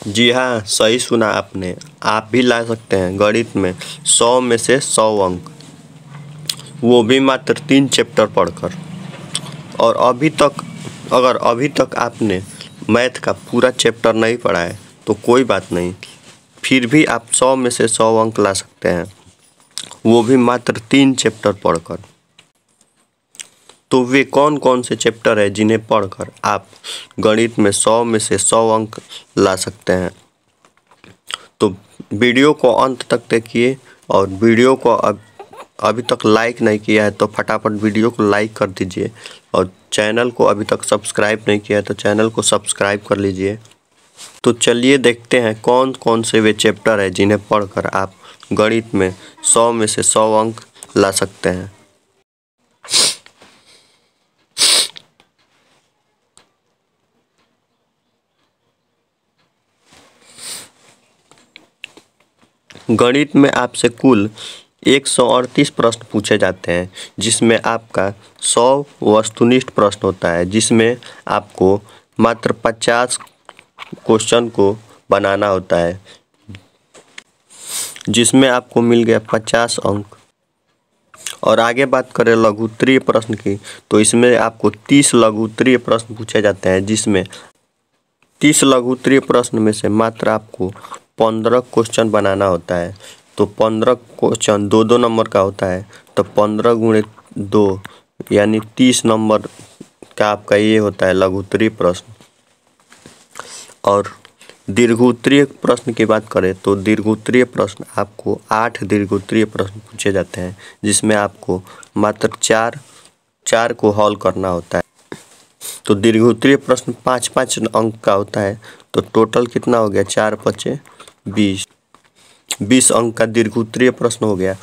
जी हाँ, सही सुना आपने। आप भी ला सकते हैं गणित में 100 में से 100 अंक, वो भी मात्र 3 चैप्टर पढ़कर। और अभी तक आपने मैथ का पूरा चैप्टर नहीं पढ़ा है तो कोई बात नहीं, फिर भी आप 100 में से 100 अंक ला सकते हैं, वो भी मात्र 3 चैप्टर पढ़कर। तो वे कौन कौन से चैप्टर है जिन्हें पढ़कर आप गणित में 100 में से 100 अंक ला सकते हैं? तो वीडियो को अंत तक देखिए, और वीडियो को अभी तक लाइक नहीं किया है तो फटाफट वीडियो को लाइक कर दीजिए, और चैनल को अभी तक सब्सक्राइब नहीं किया है तो चैनल को सब्सक्राइब कर लीजिए। तो चलिए देखते हैं कौन कौन से वे चैप्टर है जिन्हें पढ़कर आप गणित में 100 में से 100 अंक ला सकते हैं। गणित में आपसे कुल 138 प्रश्न पूछे जाते हैं, जिसमें आपका 100 वस्तुनिष्ठ प्रश्न होता है, जिसमें आपको मात्र 50 क्वेश्चन को बनाना होता है, जिसमें आपको मिल गया 50 अंक। और आगे बात करें लघु उत्तरीय प्रश्न की, तो इसमें आपको 30 लघु उत्तरीय प्रश्न पूछे जाते हैं, जिसमें 30 लघु उत्तरीय प्रश्न में से मात्र आपको 15 क्वेश्चन बनाना होता है। तो 15 क्वेश्चन 2-2 नंबर का होता है, तो 15 गुणे 2 यानी 30 नंबर का आपका ये होता है लघु उत्तरीय प्रश्न। और दीर्घ उत्तरीय प्रश्न की बात करें तो दीर्घ उत्तरीय प्रश्न आपको 8 दीर्घ उत्तरीय प्रश्न पूछे जाते हैं, जिसमें आपको मात्र 4 को हल करना होता है। तो दीर्घ उत्तरीय प्रश्न 5-5 अंक का होता है, तो टोटल कितना हो गया? 4×5 = 20 अंक का दीर्घ उत्तरीय प्रश्न हो गया।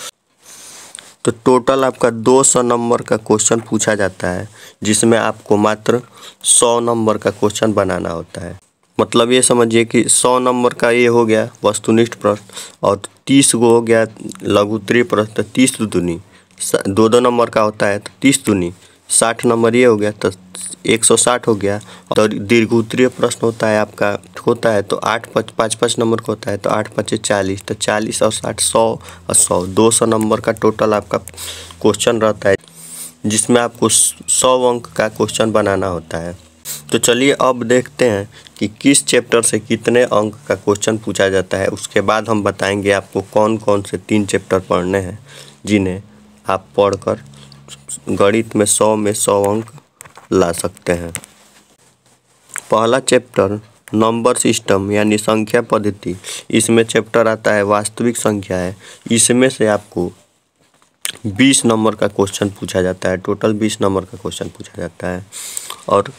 तो टोटल आपका 200 नंबर का क्वेश्चन पूछा जाता है, जिसमें आपको मात्र 100 नंबर का क्वेश्चन बनाना होता है। मतलब ये समझिए कि 100 नंबर का ये हो गया वस्तुनिष्ठ प्रश्न, और 30 को हो गया लघु उत्तरीय प्रश्न, तो 30 दूनी 2-2 नंबर का होता है, तो 30 दूनी 60 नंबर ये हो गया, तो 160 हो गया। तो दीर्घ उत्तरीय प्रश्न होता है आपका तो 8-5 नंबर का होता है, तो 8×5 = 40, तो 40 और 60 100 और 100 200 नंबर का टोटल आपका क्वेश्चन रहता है, जिसमें आपको 100 अंक का क्वेश्चन बनाना होता है। तो चलिए अब देखते हैं कि किस चैप्टर से कितने अंक का क्वेश्चन पूछा जाता है। उसके बाद हम बताएंगे आपको कौन कौन से 3 चैप्टर पढ़ने हैं, जिन्हें आप पढ़कर गणित में 100 में 100 अंक ला सकते हैं। पहला चैप्टर नंबर सिस्टम यानी संख्या पद्धति। इसमें चैप्टर आता है वास्तविक संख्या है। इसमें से आपको 20 नंबर का क्वेश्चन पूछा जाता है, टोटल 20 नंबर का क्वेश्चन पूछा जाता है। और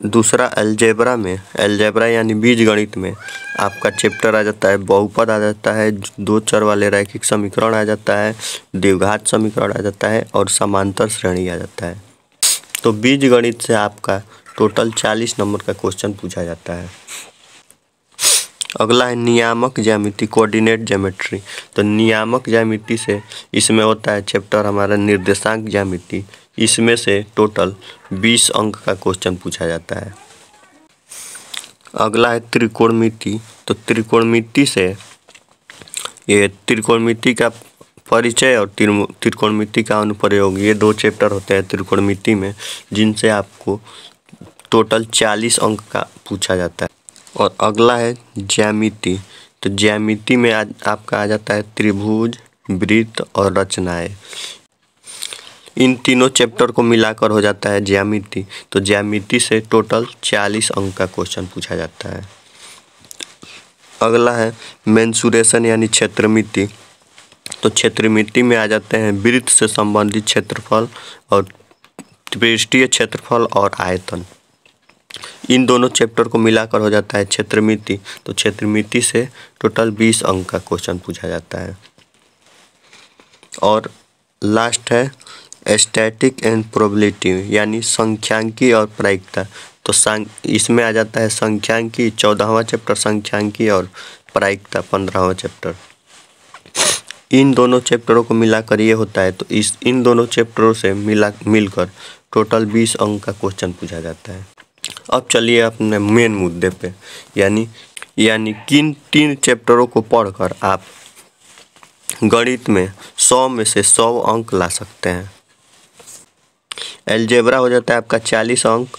दूसरा अलजेब्रा यानी बीजगणित में आपका चैप्टर आ जाता है बहुपद आ जाता है, 2 चर वाले रैखिक समीकरण आ जाता है, द्विघात समीकरण आ जाता है, और समांतर श्रेणी आ जाता है। तो बीजगणित से आपका टोटल 40 नंबर का क्वेश्चन पूछा जाता है। अगला है नियामक ज्यामिति कोऑर्डिनेट ज्योमेट्री। तो नियामक ज्यामिति से इसमें होता है चैप्टर हमारा निर्देशांक ज्यामिति। इसमें से टोटल 20 अंक का क्वेश्चन पूछा जाता है। अगला है त्रिकोणमिति। तो त्रिकोणमिति से ये त्रिकोणमिति का परिचय और त्रिकोणमिति का अनुप्रयोग, ये 2 चैप्टर होते हैं त्रिकोणमिति में, जिनसे आपको टोटल 40 अंक का पूछा जाता है। और अगला है ज्यामिति। तो ज्यामिति में आपका आ जाता है त्रिभुज, वृत्त और रचनाएं। इन तीनों चैप्टर को मिलाकर हो जाता है ज्यामिति। तो ज्यामिति से टोटल 40 अंक का क्वेश्चन पूछा जाता है। अगला है मेंसुरेशन यानी क्षेत्रमिति। तो क्षेत्रमिति में आ जाते हैं वृत्त से संबंधित क्षेत्रफल और पृष्ठीय क्षेत्रफल और आयतन। इन दोनों चैप्टर को मिलाकर हो जाता है क्षेत्रमिति। तो क्षेत्रमिति से टोटल 20 अंक का क्वेश्चन पूछा जाता है। और लास्ट है स्टैटिक एंड प्रोबेबिलिटी यानी संख्यांकी और प्रायिकता। तो इसमें आ जाता है संख्यांकी 14वां चैप्टर, संख्यांकी और प्रायिकता 15वां चैप्टर। इन दोनों चैप्टरों को मिलाकर ये होता है। तो इन दोनों चैप्टरों से मिलकर टोटल 20 अंक का क्वेश्चन पूछा जाता है। अब चलिए अपने मेन मुद्दे पे, यानी यानी किन 3 चैप्टरों को पढ़कर आप गणित में 100 में से 100 अंक ला सकते हैं। अलजेब्रा हो जाता है आपका 40 अंक,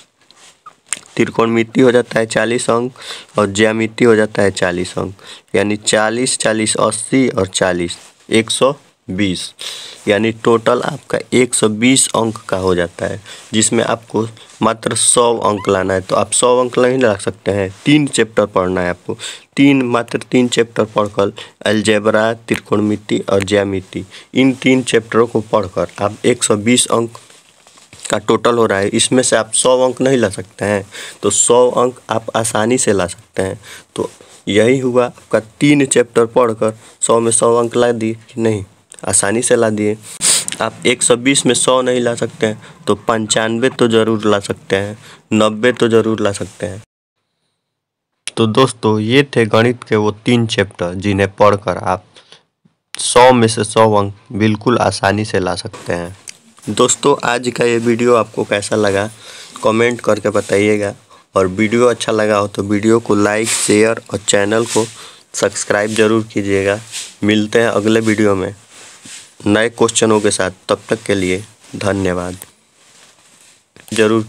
त्रिकोणमिति हो जाता है 40 अंक और ज्यामिति हो जाता है 40 अंक। यानी 40 40 80 और 40 120, यानी टोटल आपका 120 अंक का हो जाता है, जिसमें आपको मात्र 100 अंक लाना है। तो आप 100 अंक नहीं ला सकते हैं, 3 चैप्टर पढ़ना है आपको। मात्र 3 चैप्टर पढ़कर अलजेब्रा, त्रिकोणमिति और ज्यामिति, इन 3 चैप्टरों को पढ़कर आप 120 अंक का टोटल हो रहा है। इसमें से आप 100 अंक नहीं ला सकते हैं, तो 100 अंक आप आसानी से ला सकते हैं। तो यही हुआ आपका 3 चैप्टर पढ़कर 100 में 100 अंक ला दिए कि नहीं, आसानी से ला दिए। आप 120 में 100 नहीं ला सकते हैं तो 95 तो ज़रूर ला सकते हैं, 90 तो ज़रूर ला सकते हैं। तो दोस्तों ये थे गणित के वो 3 चैप्टर जिन्हें पढ़कर आप 100 में से 100 अंक बिल्कुल आसानी से ला सकते हैं। दोस्तों आज का ये वीडियो आपको कैसा लगा कमेंट करके बताइएगा, और वीडियो अच्छा लगा हो तो वीडियो को लाइक, शेयर और चैनल को सब्सक्राइब ज़रूर कीजिएगा। मिलते हैं अगले वीडियो में नए क्वेश्चनों के साथ, तब तक के लिए धन्यवाद। ज़रूर।